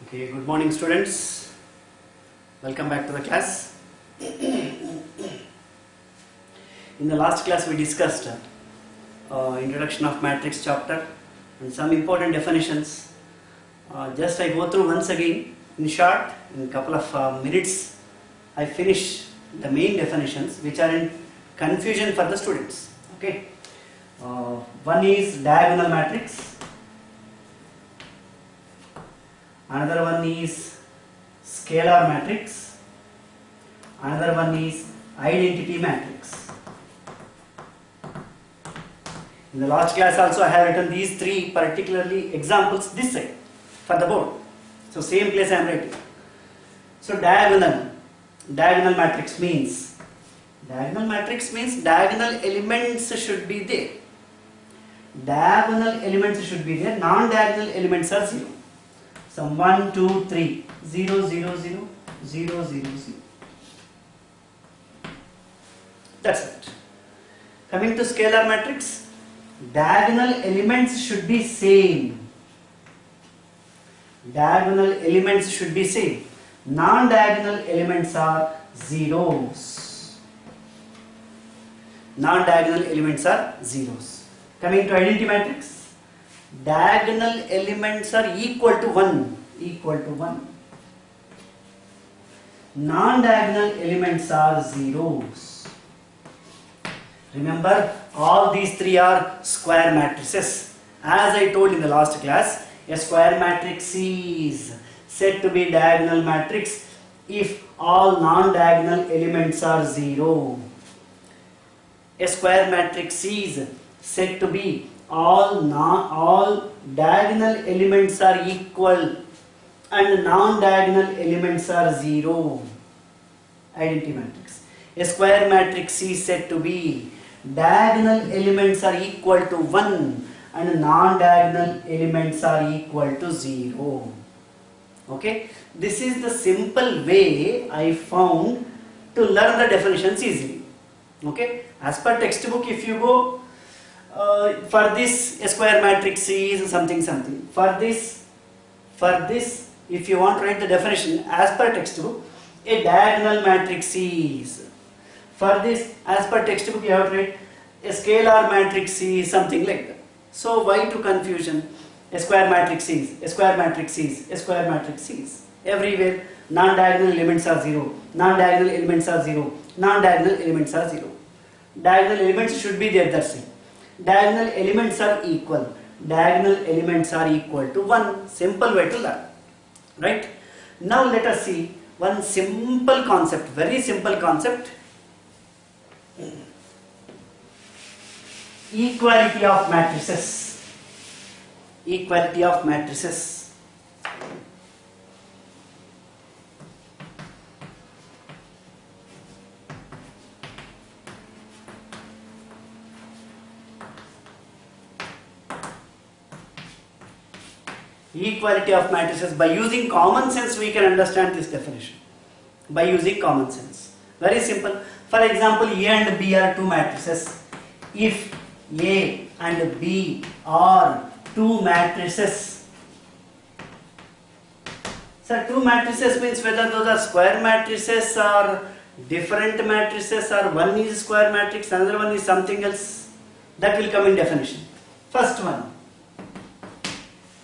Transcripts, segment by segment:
Okay, good morning students. Welcome back to the class. In the last class we discussed introduction of matrix chapter and some important definitions. Just I go through once again in short, in a couple of minutes I finish the main definitions which are in confusion for the students. Okay, one is diagonal matrix. Another one is scalar matrix. Another one is identity matrix. In the last class also I have written these three particularly examples this side for the board. So same place I am writing. So diagonal matrix means diagonal elements should be there. Diagonal elements should be there. Non-diagonal elements are 0. So 1, 2, 3, 0, 0, 0, 0, 0, 0. That's it. Coming to scalar matrix, diagonal elements should be same. Diagonal elements should be same. Non-diagonal elements are zeros. Non-diagonal elements are zeros. Coming to identity matrix, diagonal elements are equal to 1. Non-diagonal elements are zeros. Remember, all these three are square matrices. As I told in the last class, a square matrix is said to be diagonal matrix if all non-diagonal elements are 0. A square matrix is said to be all diagonal elements are equal and non-diagonal elements are 0. Identity matrix. A square matrix is said to be diagonal elements are equal to 1 and non-diagonal elements are equal to 0. Okay, this is the simple way I found to learn the definitions easily. Okay, as per textbook, if you go for this a square matrix is something. For this, if you want to write the definition as per textbook, a diagonal matrix is. For this, as per textbook, you have to write a scalar matrix is something like that. So why to confusion? A square matrix is. Everywhere non-diagonal elements are 0. Non-diagonal elements are 0. Diagonal elements should be there. That's it. Diagonal elements are equal. Diagonal elements are equal to 1. Simple way to learn. Right? Now let us see one simple concept, very simple concept. Equality of matrices. Equality of matrices. Equality of matrices. By using common sense we can understand this definition. By using common sense. Very simple. For example, A and B are two matrices. If A and B are two matrices. So two matrices means whether those are square matrices or different matrices or one is square matrix, another one is something else. That will come in definition. First one.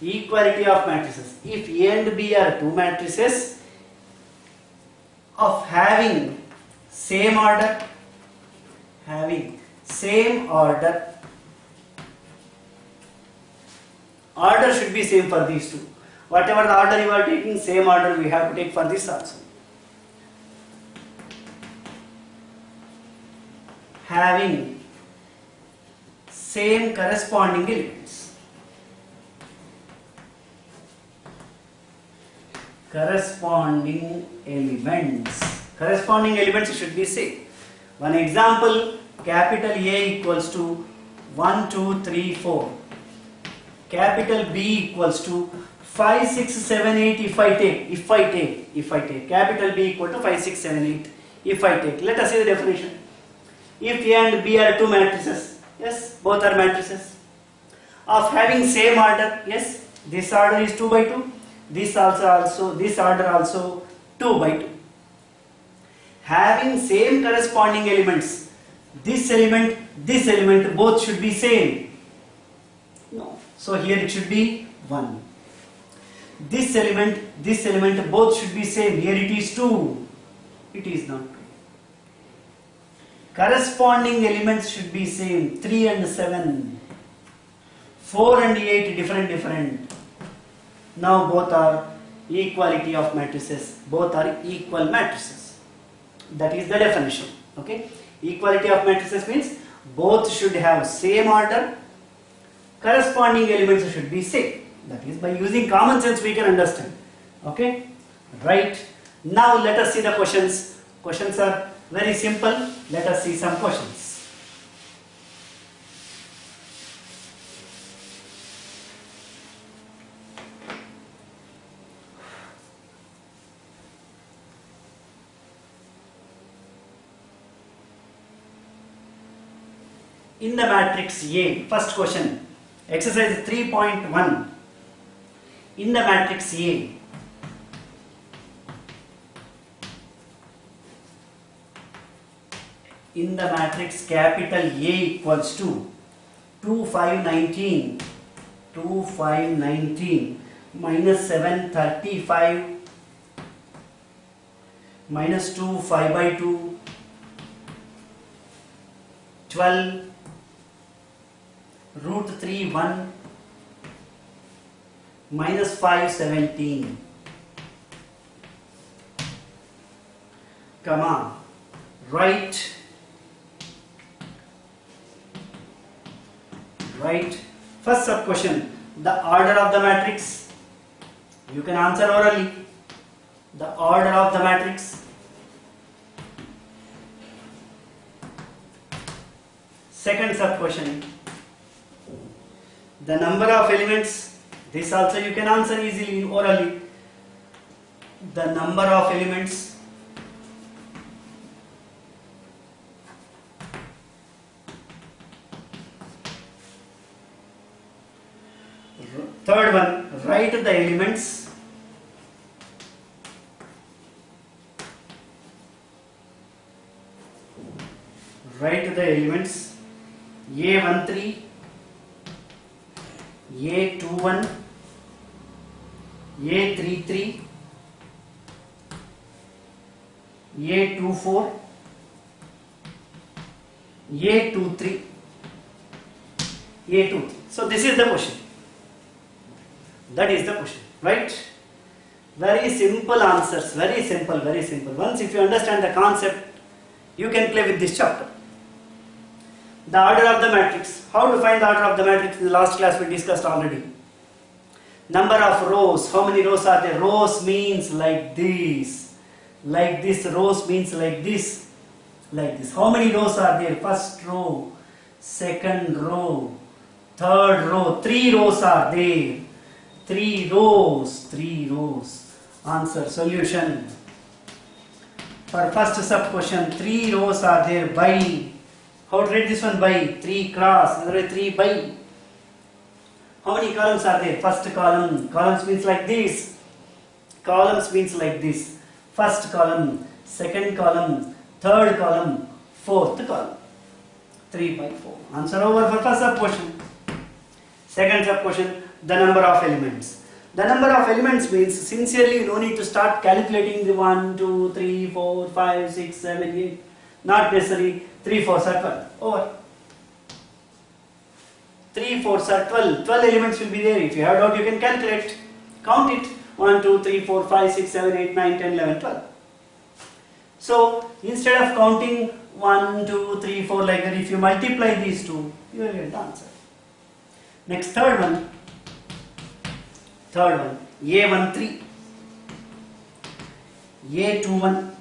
Equality of matrices. If A and B are two matrices of having same order, order should be same for these two. Whatever the order you are taking, same order we have to take for this also. Having same corresponding elements. Corresponding elements should be same. One example, capital A equals to 1, 2, 3, 4. Capital B equals to 5, 6, 7, 8 if I take. Capital B equal to 5, 6, 7, 8 if I take. Let us see the definition. If A and B are two matrices, yes, both are matrices. Of having same order, yes, this order is 2 by 2. this order also 2 by 2. Having same corresponding elements, this element both should be same. No. So here it should be 1. This element both should be same. Here it is 2. It is not 2. Corresponding elements should be same. 3 and 7. 4 and 8 different. Now both are equality of matrices. Both are equal matrices. That is the definition. Okay. Equality of matrices means both should have same order. Corresponding elements should be same. That is, by using common sense we can understand. Okay. Right. Now let us see the questions. Questions are very simple. Let us see some questions. In the matrix A, first question, exercise 3.1. In the matrix A, in the matrix capital A equals to 2, 5, 19, 2, 5, 19, minus 7, 35, minus 2, 5 by 2, 12, root 3, 1, minus 5, 17. Come on, write. First sub question, the order of the matrix. You can answer orally. The order of the matrix. Second sub question, the number of elements. This also you can answer easily orally. The number of elements. Third one, write the elements. Write the elements. A13, A21, A33, A24, A23, A23. So this is the question. That is the question, right? Very simple answers, very simple. Once if you understand the concept, you can play with this chapter. The order of the matrix. How to find the order of the matrix? In the last class we discussed already. Number of rows. How many rows are there? Rows means like this. Like this. Rows means like this. Like this. How many rows are there? First row, second row, third row. 3 rows are there. 3 rows. Answer, solution. For first sub question, 3 rows are there by. How to read this one? By 3 cross, another 3 by. How many columns are there? First column. Columns means like this. Columns means like this. First column, second column, third column, fourth column. 3 by 4. Answer over for first sub question. Second sub question, the number of elements. The number of elements means sincerely you don't need to start calculating the 1, 2, 3, 4, 5, 6, 7, 8. Not necessary. 3, 4 are 12. Over. 3, 4 are 12. 12 elements will be there. If you have doubt, you can calculate. Count it. 1, 2, 3, 4, 5, 6, 7, 8, 9, 10, 11, 12. So instead of counting 1, 2, 3, 4 like that, if you multiply these two, you will get the answer. Next, third one. A13, A21,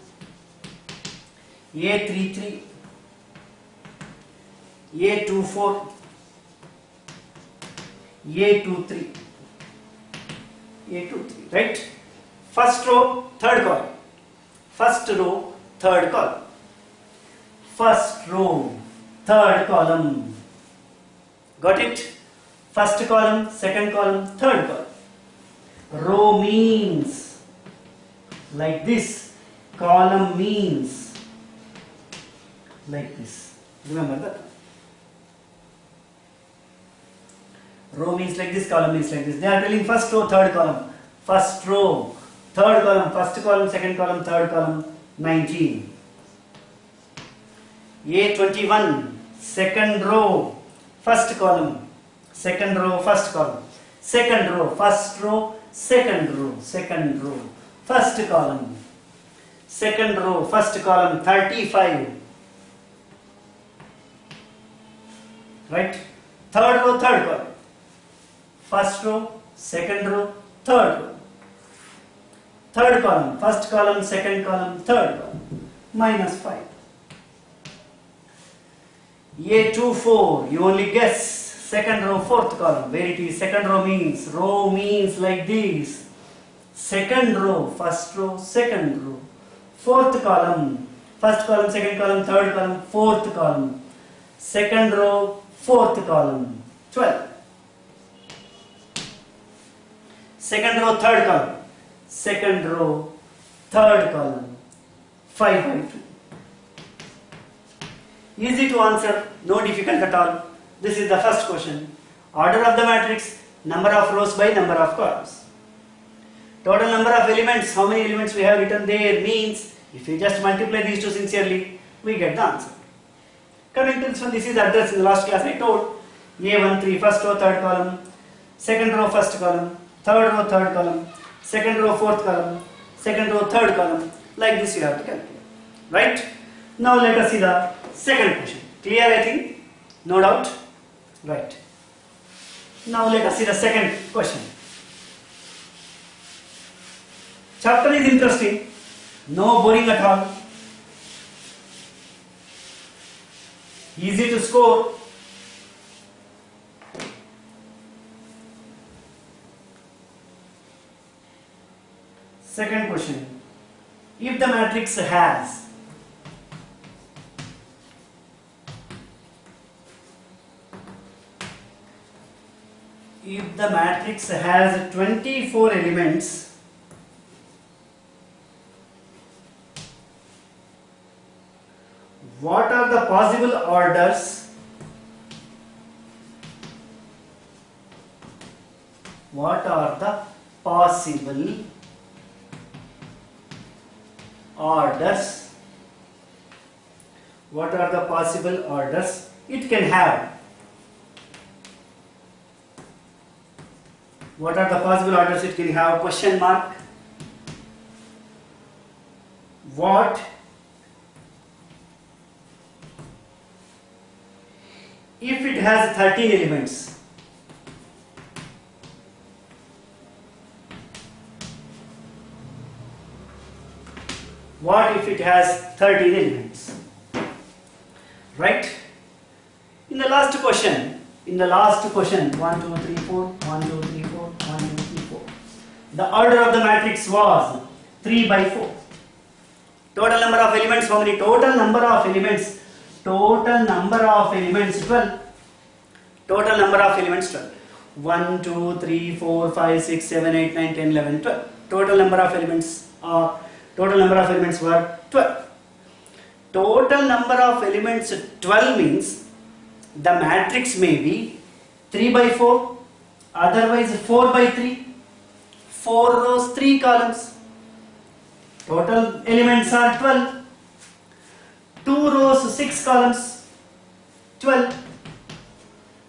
A33, A24, A23, A23, right? First row, third column. First row, third column. First row, third column. Got it? First column, second column, third column. row means like this, column means like this. Remember that? Row means like this, column means like this. They are telling first row, third column. First row, third column, first column, second column, third column, 19. A21, second row, first column, second row, first column, second row, first row, second row, second row, first column, second row, first column, 35. Right? Third row, third column. First row, second row, third row. Third column, first column, second column, third column. -5. A24, you only guess. Second row, fourth column. Where it is, second row means like this. Second row, first row, second row. Fourth column, first column, second column, third column, fourth column. Second row, fourth column, 12. Second row, third column. Second row, third column, 5 by 2. Easy to answer, no difficult at all. This is the first question. Order of the matrix, number of rows by number of columns. Total number of elements, how many elements we have written there means, if you just multiply these two sincerely, we get the answer. Coming to this one, this is the address. In the last class I told A13, first row, third column, second row, first column, third row, third column, second row, fourth column, second row, third column. Like this you have to calculate. Right? Now let us see the second question. Clear, I think? No doubt? Right. Now let us see the second question. Chapter is interesting. No boring at all. Easy to score. Second question. If the matrix has if the matrix has 24 elements, what are the possible orders? What are the possible orders? What are the possible orders it can have? What are the possible orders it can have? Question mark. What if it has 13 elements? What if it has 13 elements? Right? In the last question, 1, 2, 3, 4, 1, 2, 3, 4, 1, 2, 3, 4. The order of the matrix was 3 by 4. Total number of elements, how many? Total number of elements 12. Total number of elements 12. 1, 2, 3, 4, 5, 6, 7, 8, 9, 10, 11, 12. Total number of elements were 12. Total number of elements 12 means the matrix may be 3 by 4, otherwise 4 by 3, 4 rows, 3 columns. Total elements are 12. 2 rows, 6 columns, 12.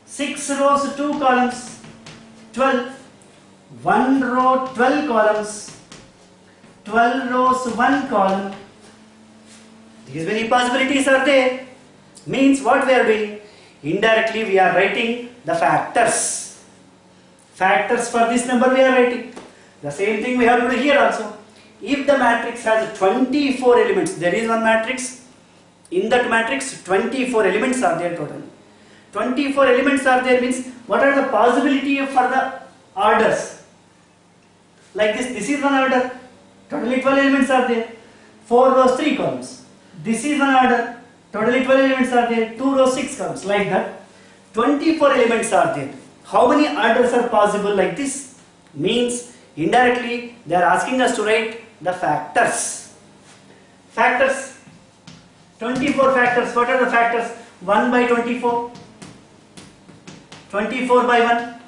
6 rows, 2 columns, 12. 1 row, 12 columns, 12 rows, 1 column. These many possibilities are there. Means what we are doing? Indirectly we are writing the factors. Factors for this number we are writing. The same thing we have to do here also. If the matrix has 24 elements, there is one matrix. In that matrix 24 elements are there totally. 24 elements are there means what are the possibility for the orders? Like this is one order. Totally 12 elements are there. 4 rows, 3 columns. This is one order. Totally 12 elements are there. 2 rows, 6 columns. Like that. 24 elements are there. How many orders are possible like this? Means Indirectly, they are asking us to write the factors. Factors. 24 factors. What are the factors? 1 by 24. 24 by 1.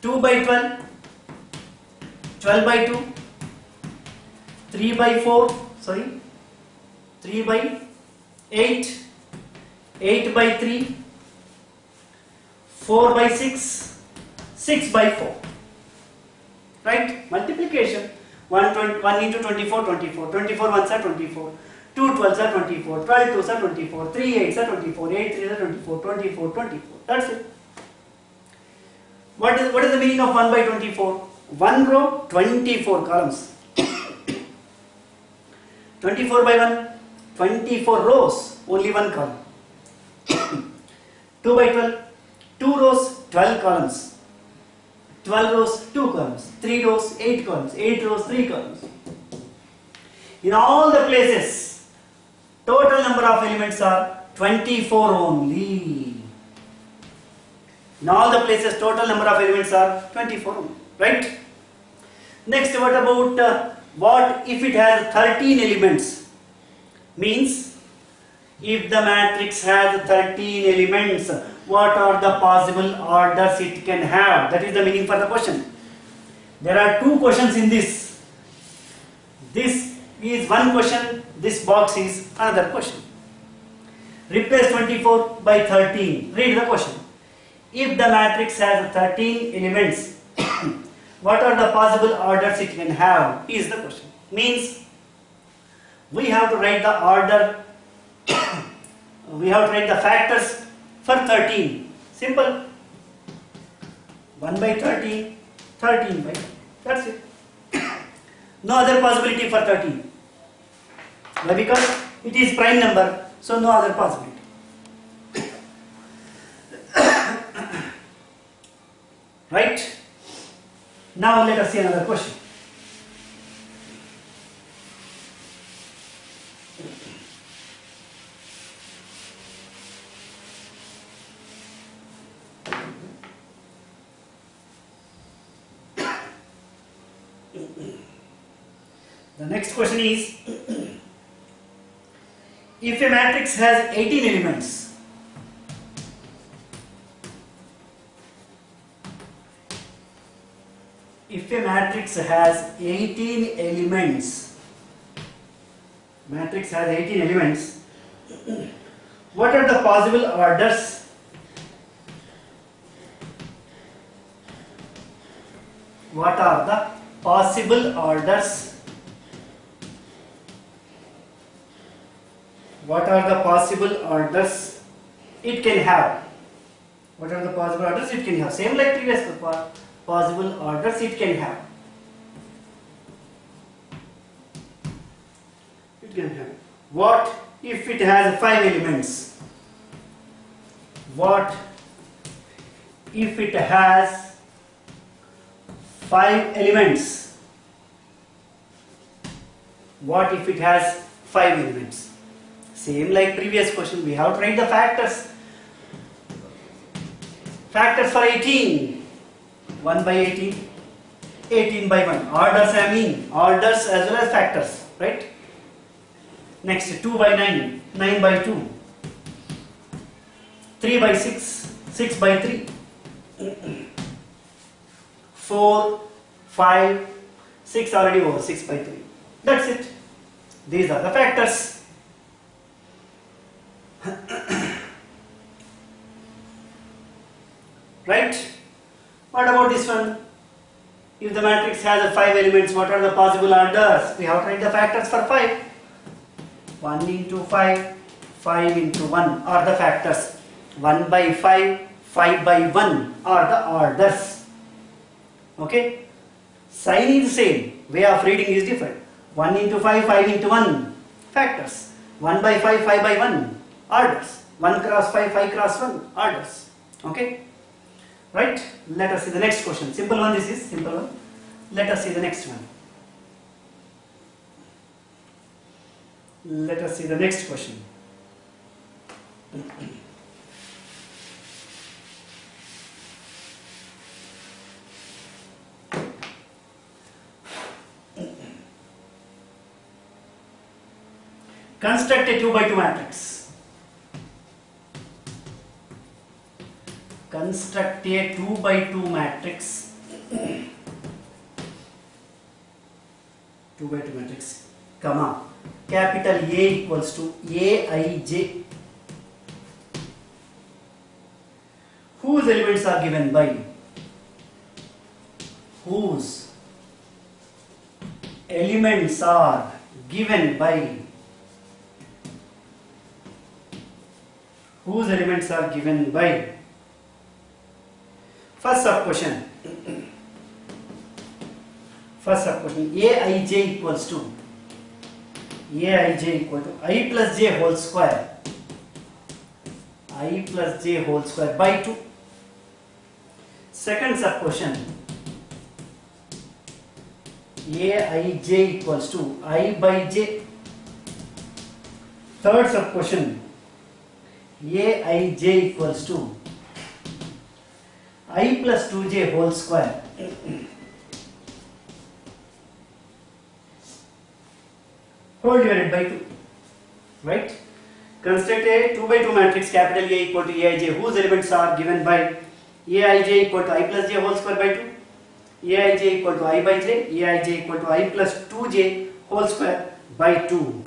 2 by 12. 12 by 2. 3 by 4. Sorry. 3 by 8. 8 by 3. 4 by 6. 6 by 4. Right? Multiplication. 1 into 24, 24. 24 ones are 24. 2 12s are 24. 12 2s are 24. 3 8s are 24. 8 3s are 24. 24, 24. That's it. What is the meaning of 1 by 24? 1 row, 24 columns. 24 by 1, 24 rows, only 1 column. 2 by 12, 2 rows, 12 columns. 12 rows, 2 columns. 3 rows, 8 columns. 8 rows, 3 columns. In all the places, total number of elements are 24 only. In all the places, total number of elements are 24 only. Right? Next, what about what if it has 13 elements? Means, if the matrix has 13 elements, what are the possible orders it can have? That is the meaning for the question. There are 2 questions in this. This is one question, this box is another question. Replace 24 by 13. Read the question. If the matrix has 13 elements, what are the possible orders it can have? Is the question. Means, we have to write the order, we have to write the factors for 13. Simple. 1 by 13, 13 by 1. That's it. No other possibility for 13. Why? Because it is prime number, so no other possibility. Right? Now let us see another question. The next question is, if a matrix has 18 elements, if a matrix has 18 elements, matrix has 18 elements, what are the possible orders? What are the possible orders? What are the possible orders it can have? What are the possible orders it can have? Same like previous possible orders it can have. It can have. What if it has 5 elements? What if it has 5 elements? What if it has 5 elements? Same like previous question, we have to write the factors. Factors for 18. 1 by 18, 18 by 1. Orders I mean, orders as well as factors, right? Next, 2 by 9, 9 by 2. 3 by 6, 6 by 3. 4, 5, 6 already over, 6 by 3. That's it. These are the factors. Right? What about this one? If the matrix has 5 elements, what are the possible orders? We have to write the factors for 5. 1 into 5, 5 into 1 are the factors. 1 by 5, 5 by 1 are the orders. Okay? Sign is same, way of reading is different. 1 into 5, 5 into 1, factors. 1 by 5, 5 by 1, orders. 1 cross 5, 5 cross 1, orders. Okay? Right? Let us see the next question. Simple one, this is simple one. Let us see the next one. Let us see the next question. Construct a 2 by 2 matrix. Construct a 2 by 2 matrix. 2 by 2 matrix, comma, capital A equals to Aij, whose elements are given by, whose elements are given by, whose elements are given by. First sub question. First sub question. Aij equals to I plus j whole square. I plus j whole square by 2. Second sub question. Aij equals to I by j. Third sub question. Aij equals to I plus 2j whole square. Whole divided by 2. Right? Construct a 2 by 2 matrix, capital A equal to Aij, whose elements are given by Aij equal to I plus j whole square by 2, Aij equal to I by j, Aij equal to I plus 2j whole square by 2.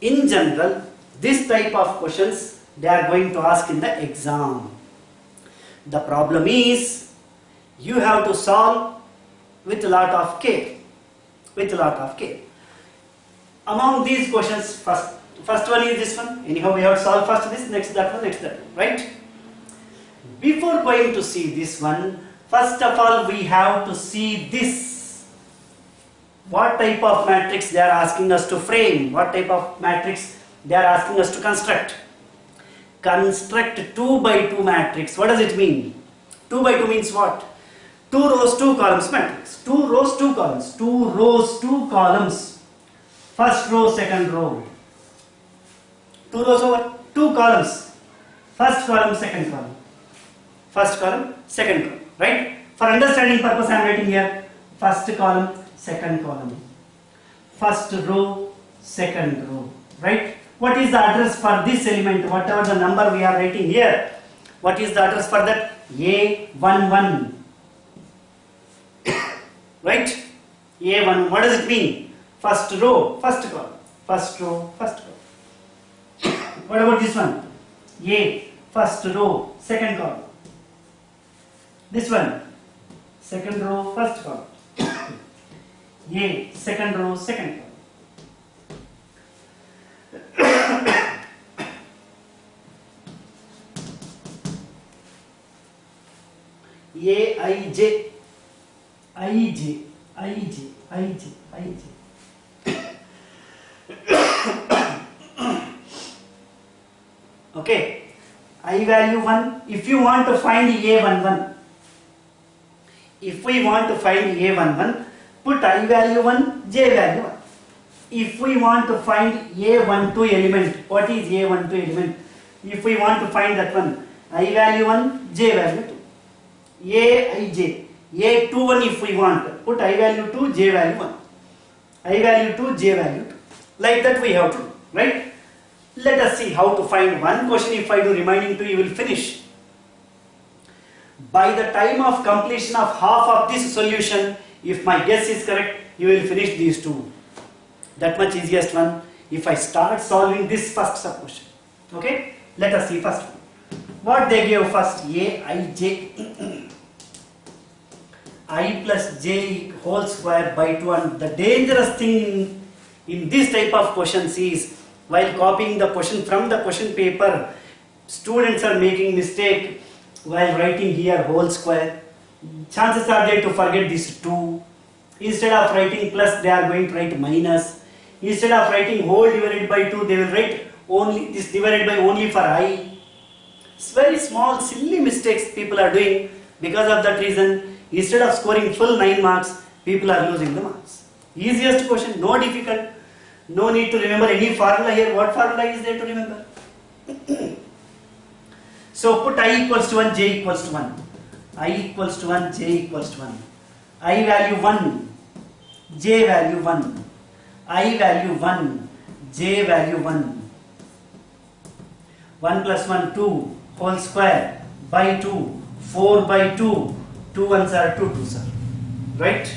In general, this type of questions they are going to ask in the exam. The problem is you have to solve with a lot of care. With a lot of care. Among these questions, first one is this one. Anyhow, we have to solve first this, next that one, next that one, right? Before going to see this one, first of all we have to see this. What type of matrix they are asking us to frame? What type of matrix they are asking us to construct? Construct 2 by 2 matrix. What does it mean? 2 by 2 means what? 2 rows, 2 columns matrix. 2 rows, 2 columns. 2 rows, 2 columns. First row, second row. 2 rows over 2 columns. First column, second column. First column, second column. Right? For understanding purpose, I am writing here. First column, second column. First row, second row. Right? What is the address for this element? Whatever the number we are writing here. What is the address for that? A11. Right? A1. What does it mean? First row, first column. First row, first column. What about this one? A. First row, second column. This one. Second row, first column. A. Second row, second column. Aij, Ij, Ij, Ij, Ij. Okay, I value 1. If you want to find A11, if we want to find A11, put I value 1, J value 1. If we want to find A12 element, what is A12 element? If we want to find that one, I value 1, J value 2. Aij, A21 if we want, put I value 2, J value 1. I value 2, J value 2. Like that we have to do, right? Let us see how to find one question. If I do remaining 2, you will finish. By the time of completion of half of this solution, if my guess is correct, you will finish these 2. That much easiest one. If I start solving this first sub question. Okay? Let us see first one. What they gave first? Aij. I plus j whole square by 2. And the dangerous thing in this type of questions is, while copying the question from the question paper, students are making mistake while writing here whole square. Chances are there to forget this 2. Instead of writing plus, they are going to write minus. Instead of writing whole divided by 2, they will write only this divided by only for I. It's very small, silly mistakes people are doing. Because of that reason, instead of scoring full 9 marks, people are losing the marks. Easiest question, no difficult. No need to remember any formula here. What formula is there to remember? So put I equals to 1, j equals to 1. I equals to 1, j equals to 1. I value 1, j value 1. I value 1, j value 1, 1 plus 1 2 whole square by 2, 4 by 2, 2 ones are 2 2s are, right?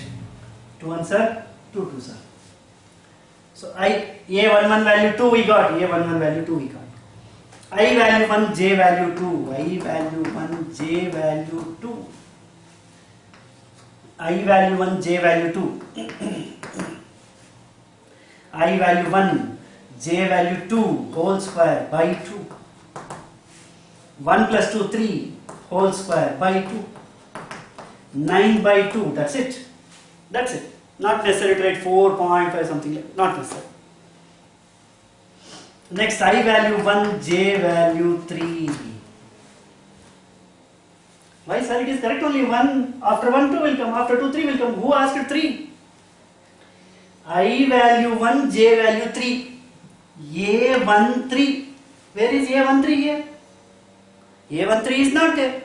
2 ones are 2 2s are. So a11 value 2 we got, a11 value 2 we got. I value 1, j value 2, I value 1, j value 2, I value 1, j value 2, I value 1, j value 2 whole square by 2, 1 plus 2 3 whole square by 2, 9 by 2, that's it. Not necessary to write 4.5 something like, not necessary. Next, I value 1, j value 3. Why sir, it is correct only 1, after 1 2 will come, after 2 3 will come. Who asked 3? I value 1, j value 3, a13. Where is a13 here? a13 is not there.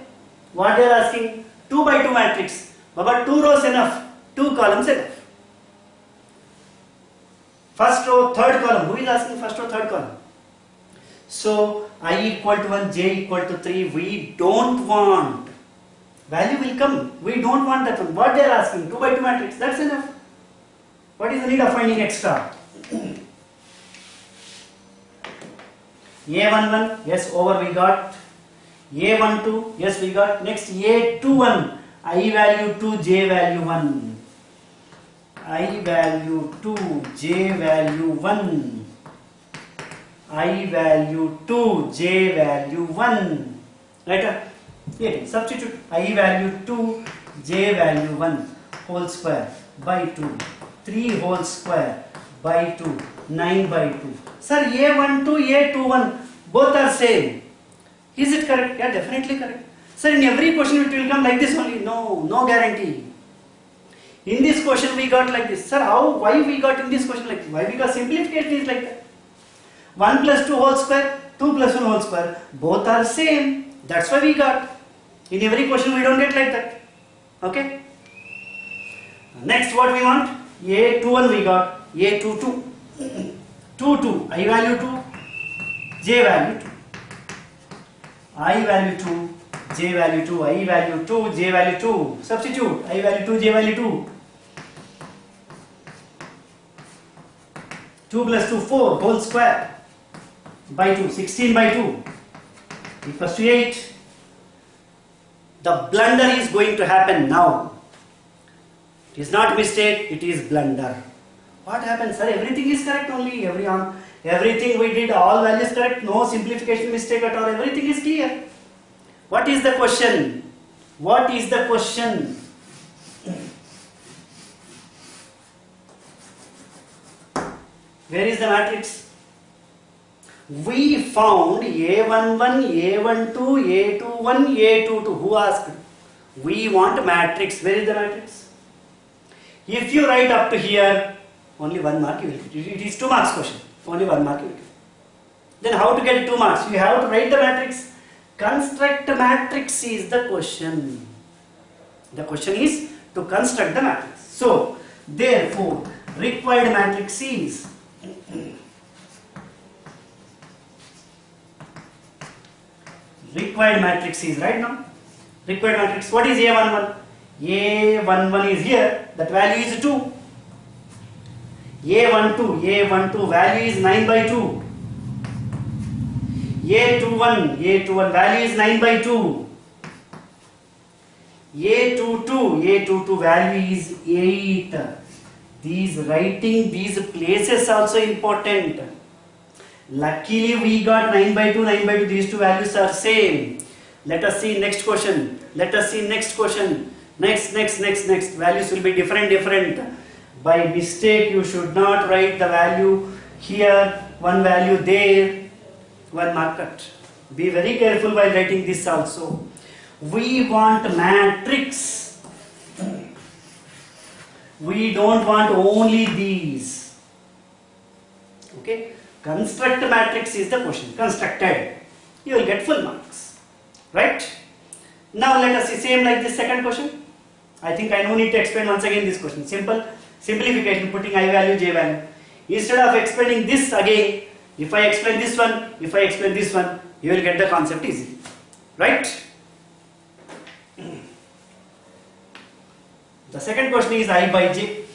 What they are asking? 2 by 2 matrix. But 2 rows enough, 2 columns enough. First row, third column. Who is asking first row, third column? So I equal to 1, j equal to 3. We don't want. Value will come. We don't want that one. What they are asking? 2 by 2 matrix. That's enough. What is the need of finding extra? a11, yes, over we got. a12, yes, we got. Next, a21. I value 2, j value 1. I value 2, j value 1. I value 2, j value 1. Right? Here, substitute. I value 2, j value 1 whole square by 2. 3 whole square by 2. 9 by 2. Sir, a12, a21 both are same. Is it correct? Yeah, definitely correct. Sir, in every question it will come like this only. No, no guarantee. In this question we got like this. Sir, how? Why we got in this question like this? Why? Because simplification is like that. 1 plus 2 whole square, 2 plus 1 whole square. Both are same. That's why we got. In every question we don't get like that. Okay? Next what we want? a21 we got. a22. 2, 2. I value 2. J value 2. I value 2. J value 2. I value 2. J value 2. Substitute. I value 2. J value 2. 2 plus 2, 4 whole square by 2. 16 by 2 equals to 8. The blunder is going to happen now. It is not mistake, it is blunder. What happens, sir? Everything is correct only. Everything we did, all values correct. No simplification mistake at all. Everything is clear. What is the question? What is the question? Where is the matrix? We found a11, a12, a21, a22. Who asked? We want matrix. Where is the matrix? If you write up to here, only 1 mark you will get. It is 2 marks question. Only 1 mark you will get. Then how to get 2 marks? You have to write the matrix. Construct a matrix is the question. The question is to construct the matrix. So, therefore, required matrix is right now. Required matrix. What is A11? A11 is here. That value is 2. A12 value is 9 by 2. A21 value is 9 by 2. A22 value is 8. Writing these places also important. Luckily we got 9 by 2, 9 by 2. These two values are same. Let us see next question. Next. Values will be different. By mistake you should not write the value here, one value there, 1 mark cut. Be very careful while writing this also. We want matrix. We don't want only these. Okay? Construct matrix is the question. Constructed. You will get full marks. Right? Now let us see same like this second question. I think I no need to explain once again this question. Simple. Simplification, putting I value, j value. Instead of explaining this again, if I explain this one, if I explain this one, you will get the concept easily. Right? The second question is I by j.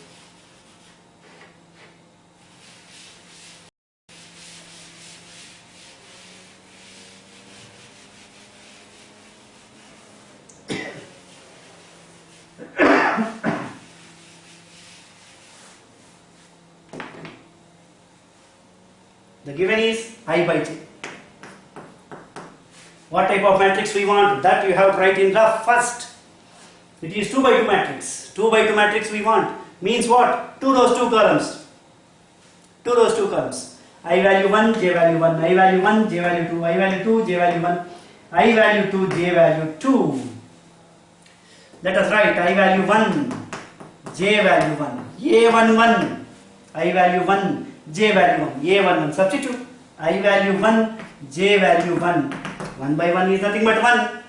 The given is I by j. What type of matrix we want? That you have to write in graph first. It is 2 by 2 matrix. 2 by 2 matrix we want. Means what? 2 rows, 2 columns. 2 rows, 2 columns. I value 1, j value 1, I value 1, j value 2, I value 2, j value 1, I value 2, j value 2. Let us write I value 1, j value 1, a11, I value 1, j value 1, a11. Substitute. I value 1, j value 1. 1 by 1 is nothing but 1.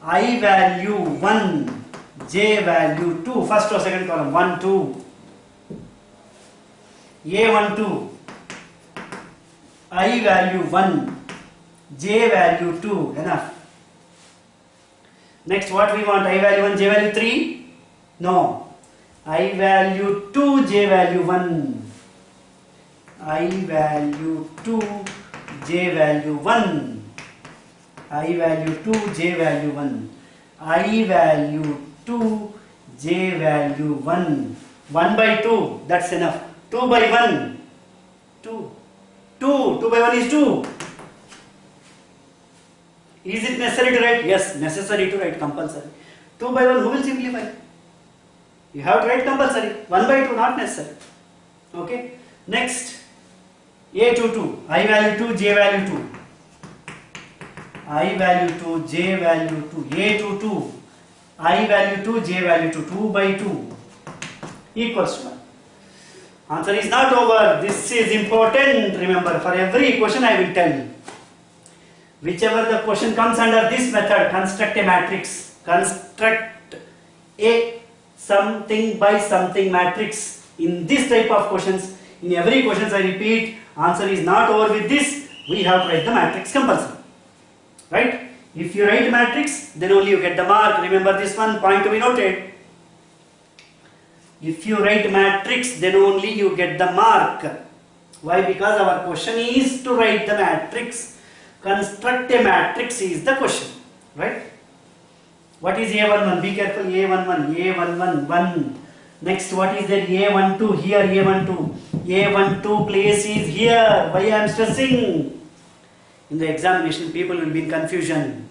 I value 1, j value 2. First or second column. 1, 2. a12. I value 1, j value 2. Enough. Next, what we want? I value 1, j value 3? No. I value 2, j value 1. I value 2, j value 1. I value 2, j value 1. I value 2, j value 1. 1 by 2, that's enough. 2 by 1, 2. 2 by 1 is 2. Is it necessary to write? Yes, necessary to write, compulsory. 2 by 1, who will simplify? You have to write compulsory. 1 by 2, not necessary. Okay. Next, a22. I value 2, j value 2. I value 2, j value 2. a22. I value 2, j value 2. 2 by 2 equals to 1. Answer is not over. This is important. Remember, for every question I will tell you. Whichever the question comes under this method, construct a matrix. Construct a something by something matrix. In this type of questions, in every questions I repeat, answer is not over with this. We have to write the matrix compulsory. Right? If you write matrix, then only you get the mark. Remember this one, point to be noted. If you write matrix, then only you get the mark. Why? Because our question is to write the matrix. Construct a matrix is the question. Right? What is A11? Be careful. A11, A11, 1. Next, what is that? A12, here A12. A12 place is here. Why I am stressing? In the examination, people will be in confusion.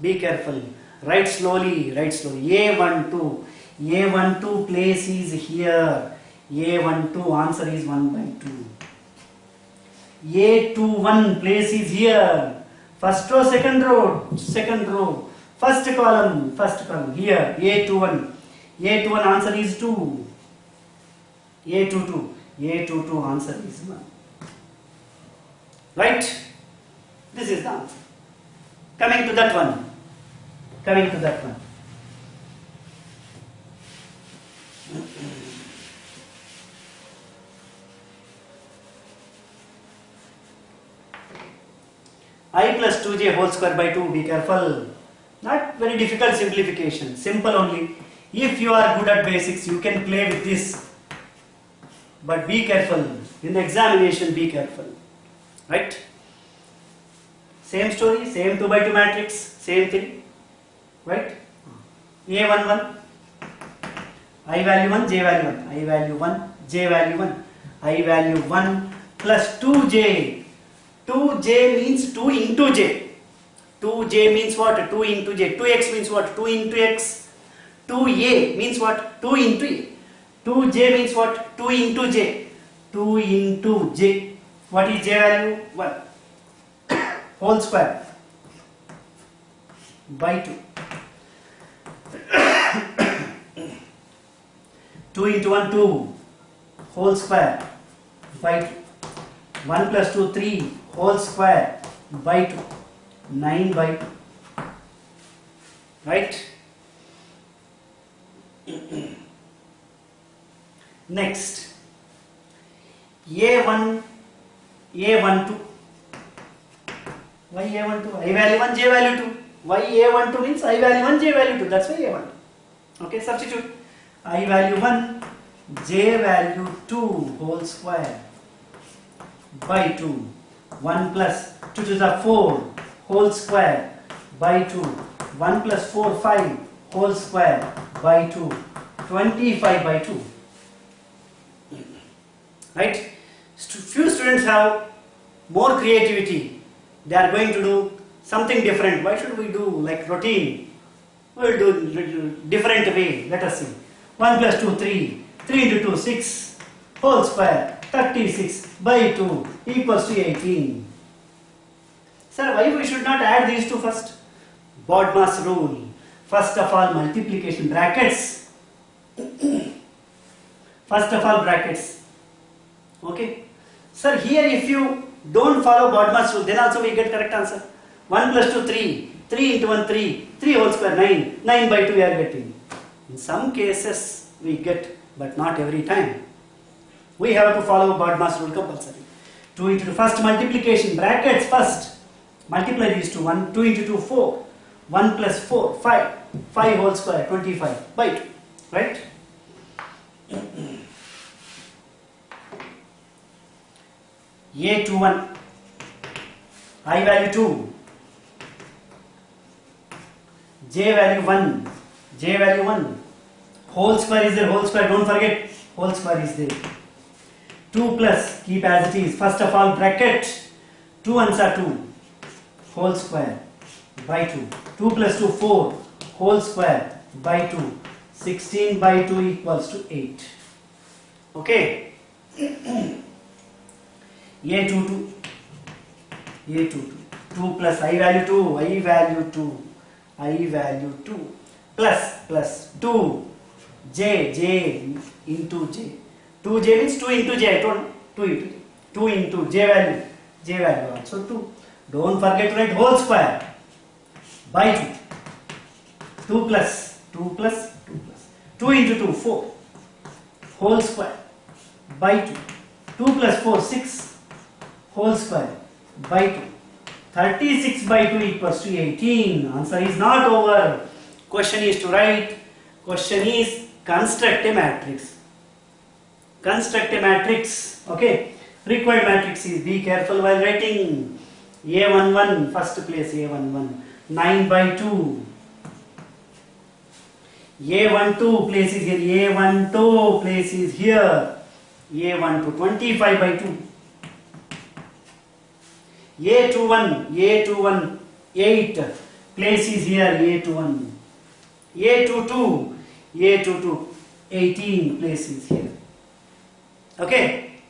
Be careful. Write slowly, write slowly. A12. A12 place is here. A12 answer is 1 by 2. A21 place is here. First row, second row, second row. First column, here. A21. A21 answer is 2. A22. A22 answer is 1. Right? This is the answer. Coming to that one. Coming to that one. I plus 2j whole square by 2. Be careful. Not very difficult simplification. Simple only. If you are good at basics, you can play with this. But be careful. In the examination, be careful. Right? Same story, same 2 by 2 matrix, same thing. Right? A11. I value 1, j value 1. I value 1, j value 1. I value 1 plus 2j. 2j means 2 into j. 2j means what? 2 into j. 2x means what? 2 into x. 2a means what? 2 into a. 2j means what? 2 into j. 2 into j. What is j value? 1. Whole square by 2. 2 into 1, 2. Whole square by 2. 1 plus 2, 3. Whole square by 2. 9 by 2. Right? Next, A1, A12. Why A12? I value 1, J value 2. Why A12 means I value 1, J value 2. That's why A12. Okay, substitute. I value 1, J value 2 whole square by 2. 1 plus 2 to the 4 whole square by 2. 1 plus 4, 5 whole square by 2. 25 by 2. Right? Few students have more creativity. They are going to do something different. Why should we do like routine? We will do different way. Let us see. 1 plus 2, 3. 3 into 2, 6. Whole square. 36 by 2 equals to 18. Sir, why we should not add these two first? BODMAS rule. First of all, multiplication brackets. First of all, brackets. Okay. Sir, here if you don't follow BODMAS rule, then also we get correct answer. 1 plus 2, 3. 3 into 1, 3. 3 whole square, 9. 9 by 2 we are getting. In some cases we get, but not every time. We have to follow BODMAS rule compulsory. 2 into 2, first multiplication, brackets first. Multiply these two, 1, 2 into 2, 4. 1 plus 4, 5. 5 whole square, 25 by 2. Right? A21, I value 2, J value 1, J value 1, whole square is there, whole square, don't forget, whole square is there. 2 plus, keep as it is, first of all bracket, 2 ones are 2, whole square by 2, 2 plus 2, 4, whole square by 2, 16 by 2 equals to 8. Okay. A22, A22, 2 plus I value 2, I value 2, I value 2, plus 2, J into J. 2J means 2 into J, I told you, 2 into J. 2 into J value also 2. Don't forget to write whole square by 2. 2 plus 2 into 2, 4, whole square by 2. 2 plus 4, 6. Whole square by 2. 36 by 2 equals to 18. Answer is not over. Question is to write. Question is construct a matrix. Construct a matrix. Okay. Required matrix is, be careful while writing. A11, first place A11. 9 by 2. A12 place is here. A12 place is here. A12, 25 by 2. A21, 8 place is here, A21. A22, 18 place is here. Okay.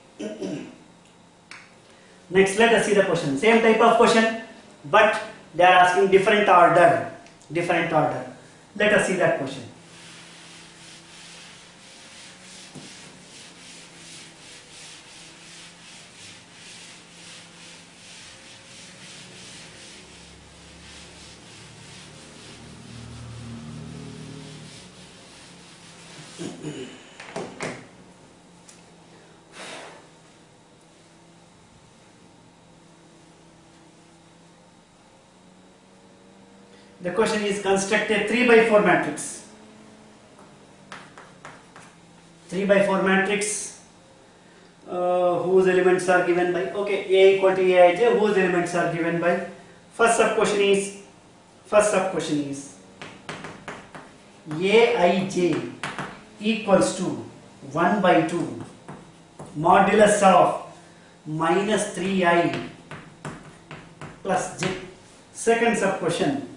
Next, let us see the question. Same type of question, but they are asking different order. Different order. Let us see that question. The question is, construct a 3 by 4 matrix. 3 by 4 matrix whose elements are given by, okay, A equal to Aij, whose elements are given by, first sub question is Aij equals to 1 by 2 modulus of minus 3i plus j. Second sub question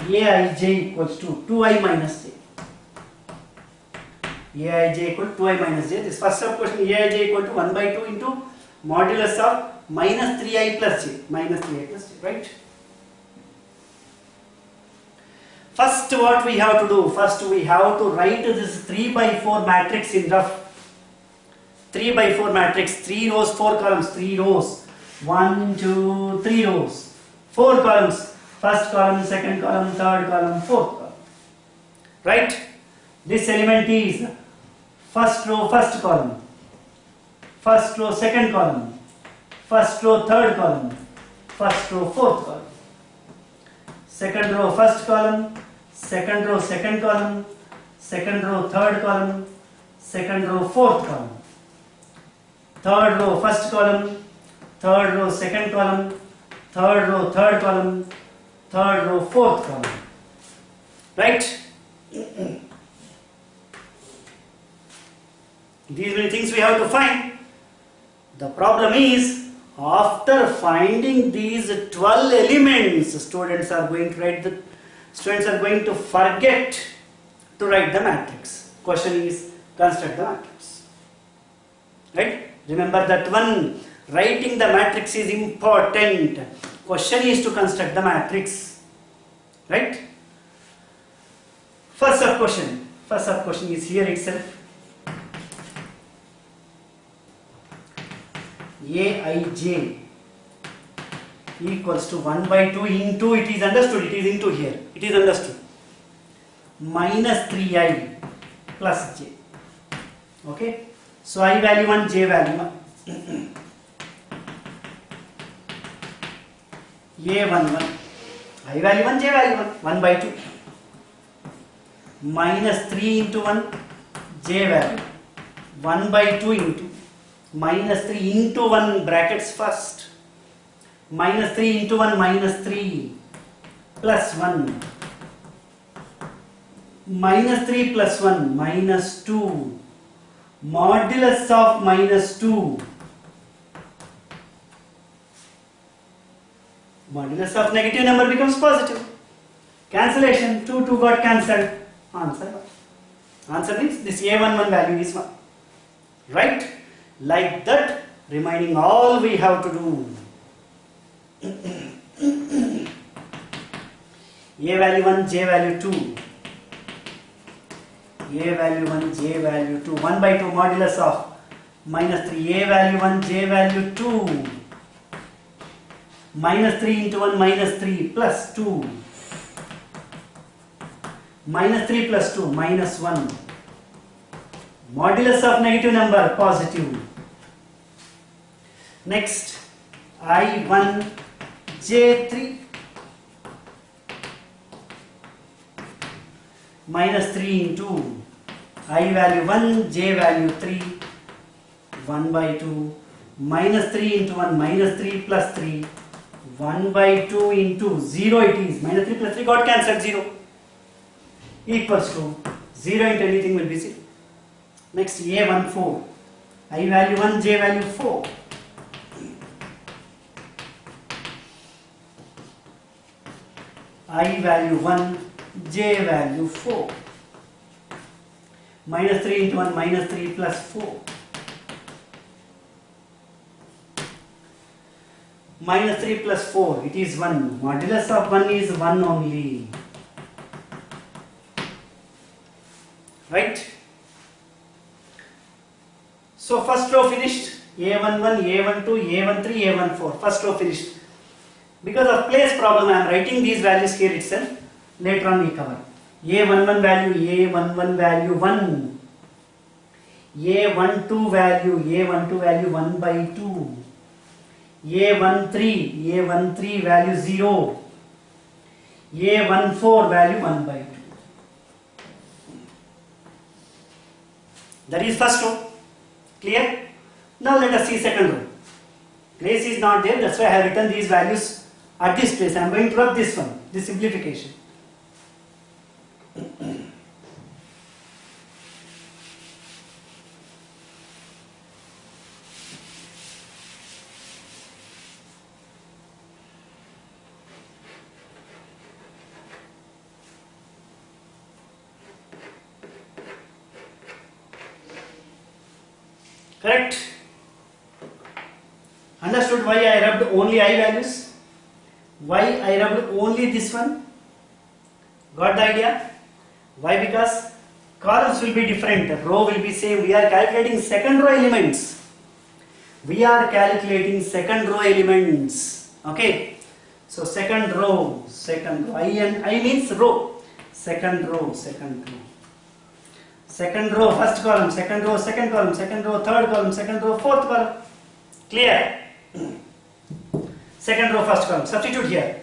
Aij equals to 2i minus j. Aij equal to 2i minus j. This first sub question Aij equal to 1 by 2 into modulus of minus 3i plus j. Minus 3i plus j, right? First, what we have to do? First, we have to write this 3 by 4 matrix in rough. 3 by 4 matrix, 3 rows, 4 columns, 3 rows. 1, 2, 3 rows. 4 columns. First column, second column, third column, fourth column. Right? This element is first row first column, first row second column, first row third column, first row fourth column, second row first column, second row second column, second row third column, second row fourth column, third row first column, third row second column, third row third column, third row fourth column. Right? These many things we have to find. The problem is, after finding these 12 elements, students are going to forget to write the matrix. Question is, construct the matrix. Right? Remember that one, writing the matrix is important. Question is to construct the matrix. Right? First sub question is here itself. Aij equals to 1 by 2 into, it is understood, it is into here, it is understood, minus 3i plus j. Okay, so I value 1, j value 1. A11, I value 1, j value 1 by 2, minus 3 into 1, j value 1 by 2 into minus 3 into 1 brackets first, minus 3 into 1 minus 3 plus 1, minus 3 plus 1 minus 2, modulus of minus 2, modulus of negative number becomes positive, cancellation, 2 got cancelled, answer means this A11 value is 1, right? Like that, remaining all we have to do. A value 1, j value 2. A value 1, j value 2. 1 by 2 modulus of minus 3. A value 1, j value 2. Minus 3 into 1 minus 3 plus 2. Minus 3 plus 2 minus 1. Modulus of negative number positive. Next, I1 J3 minus 3 into I value 1, J value 3, 1 by 2, minus 3 into 1 minus 3 plus 3, 1 by 2 into 0 it is, minus 3 plus 3 got cancelled, 0 equals to 0 into anything will be 0. Next, A14, I value 1, J value 4. I value 1, j value 4. Minus 3 into 1 minus 3 plus 4. Minus 3 plus 4, it is 1. Modulus of 1 is 1 only. Right? So first row finished. A11, A12, A13, A14. First row finished. Because of place problem, I am writing these values here itself. Later on we cover. A11 value 1. A12 value 1 by 2. A13 value 0. A14 value 1 by 2. That is first row. Clear? Now let us see second row. Place is not there, that's why I have written these values at this place. I am going to rub this one, this simplification. Correct? Understood why I rubbed only I values? Why I rubbed only this one? Got the idea? Why? Because columns will be different, row will be same. We are calculating second row elements. Okay. So second row. I means row. Second row. second row, first column, second row, second column, second row, third column, second row, fourth column. Clear? Second row, first column. Substitute here.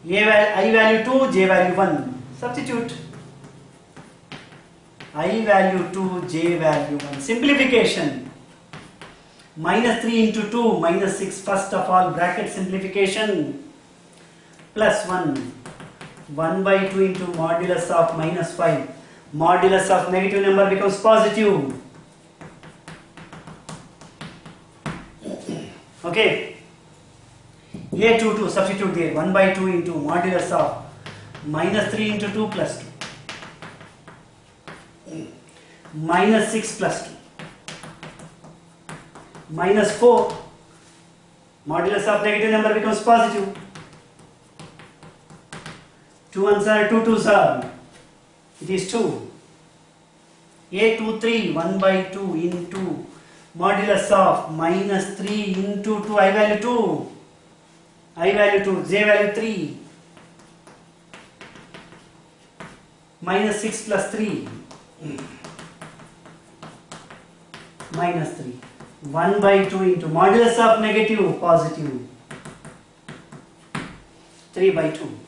I value 2, j value 1. Substitute. I value 2, j value 1. Simplification. Minus 3 into 2, minus 6. First of all, bracket simplification. Plus 1. 1 by 2 into modulus of minus 5. Modulus of negative number becomes positive. Okay. A22, substitute there. 1 by 2 into modulus of minus 3 into 2 plus 2. Minus 6 plus 2. Minus 4. Modulus of negative number becomes positive. 2 ones are 2 twos are. It is 2. A23, 1 by 2 into modulus of minus 3 into 2, I value 2. I value 2, j value 3. Minus 6 plus 3. Minus 3. 1 by 2 into modulus of negative, positive. 3 by 2.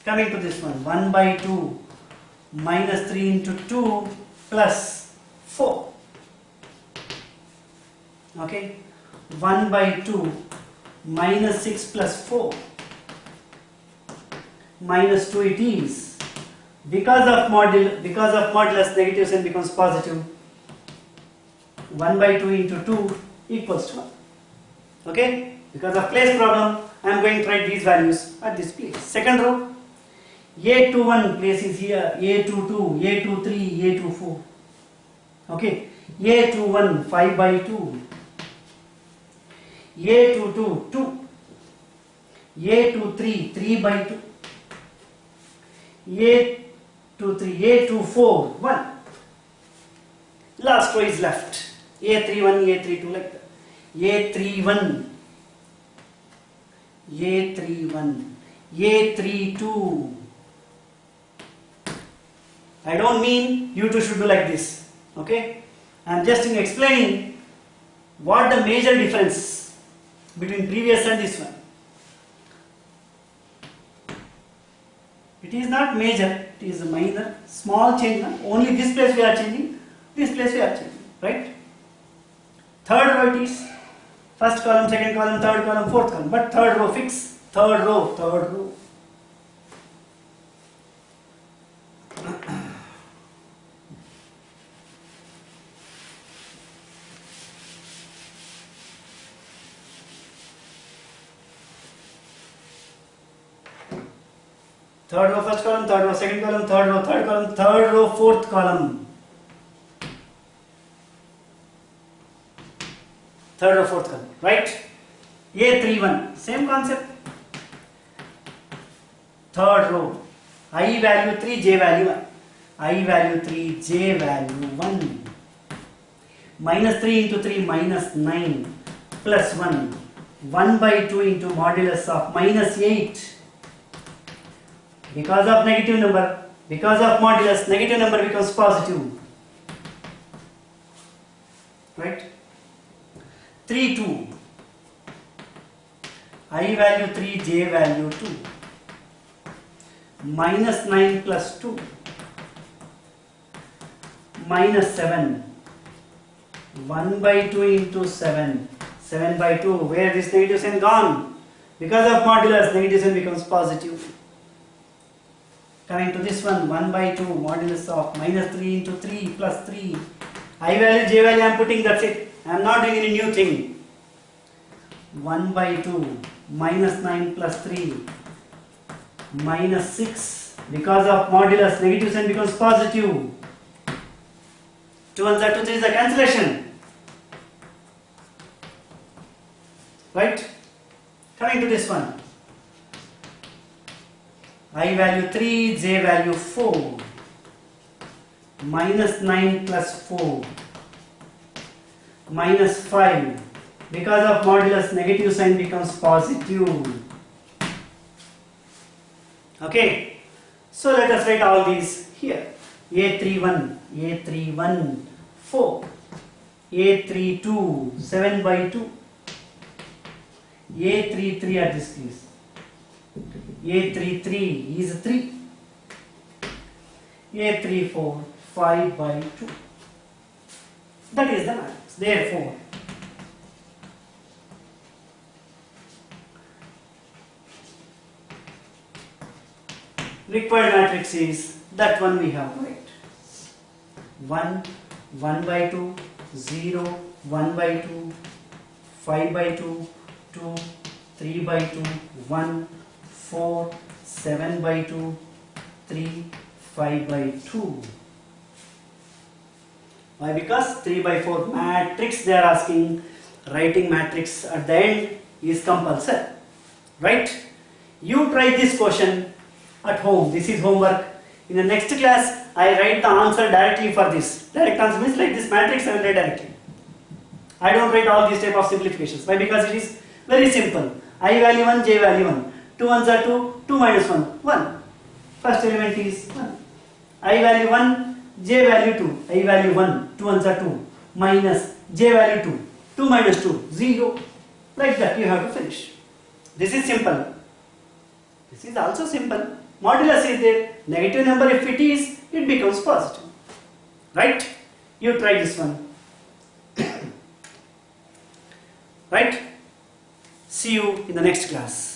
Coming to this one, 1 by 2 minus 3 into 2 plus 4. Okay, 1 by 2 minus 6 plus 4 minus 2 it is. Because of modulus, negative sign becomes positive. 1 by 2 into 2 equals to 1. Okay, because of place problem, I am going to write these values at this place. Second row, A21 place is here, A22, A23, A24. Okay, A21 5 by 2, A22 2, A23 3 by 2, A23, A24 1. Last row is left. A31, A32 like that. A31, A31, A32. I don't mean you two should do like this. Okay? I am just explaining what the major difference between previous and this one. It is not major, it is a minor, small change. Only this place we are changing, this place we are changing, right? Third row it is first column, second column, third column, fourth column, but third row fix, third row, third row. Third row, first column, third row, second column, third row, third column, third row, fourth column. Third row, fourth column, right? A31, same concept. Third row, I value 3, j value 1. I value 3, j value 1. Minus 3 into 3, minus 9, plus 1. 1 by 2 into modulus of minus 8. Because of negative number, because of modulus, negative number becomes positive. Right? 3, 2. I value 3, j value 2. Minus 9 plus 2. Minus 7. 1 by 2 into 7. 7 by 2. Where this negative sign gone? Because of modulus, negative sign becomes positive. Coming to this one, 1 by 2 modulus of minus 3 into 3 plus 3. I value, j value I am putting, that's it. I am not doing any new thing. 1 by 2 minus 9 plus 3 minus 6. Because of modulus, negative sign becomes positive. 2 ones are 2, 3 is a cancellation. Right? Coming to this one. I value 3, j value 4. Minus 9 plus 4. Minus 5. Because of modulus, negative sign becomes positive. Okay. So let us write all these here. A31 A31 4, A32 7 by 2, A33 at this place, A33 is 3, A34 5 by 2. That is the matrix. Therefore, required matrix is that one we have, right? 1, 1 by 2, 0, 1 by 2, 5 by 2, 2, 3 by 2, 1, 4, 7 by 2, 3, 5 by 2. Why? Because 3 by 4 matrix they are asking. Writing matrix at the end is compulsory. Right? You try this question at home. This is homework. In the next class, I write the answer directly for this. Direct answer means like this matrix I will write directly. I don't write all these type of simplifications. Why? Because it is very simple. I value 1, j value 1. 2 ones are 2, 2 minus 1, 1. First element is 1. I value 1, j value 2. I value 1, 2 ones are 2. Minus j value 2. 2 minus 2, 0. Like that you have to finish. This is simple. This is also simple. Modulus is there. Negative number if it is, it becomes positive. Right? You try this one. Right? See you in the next class.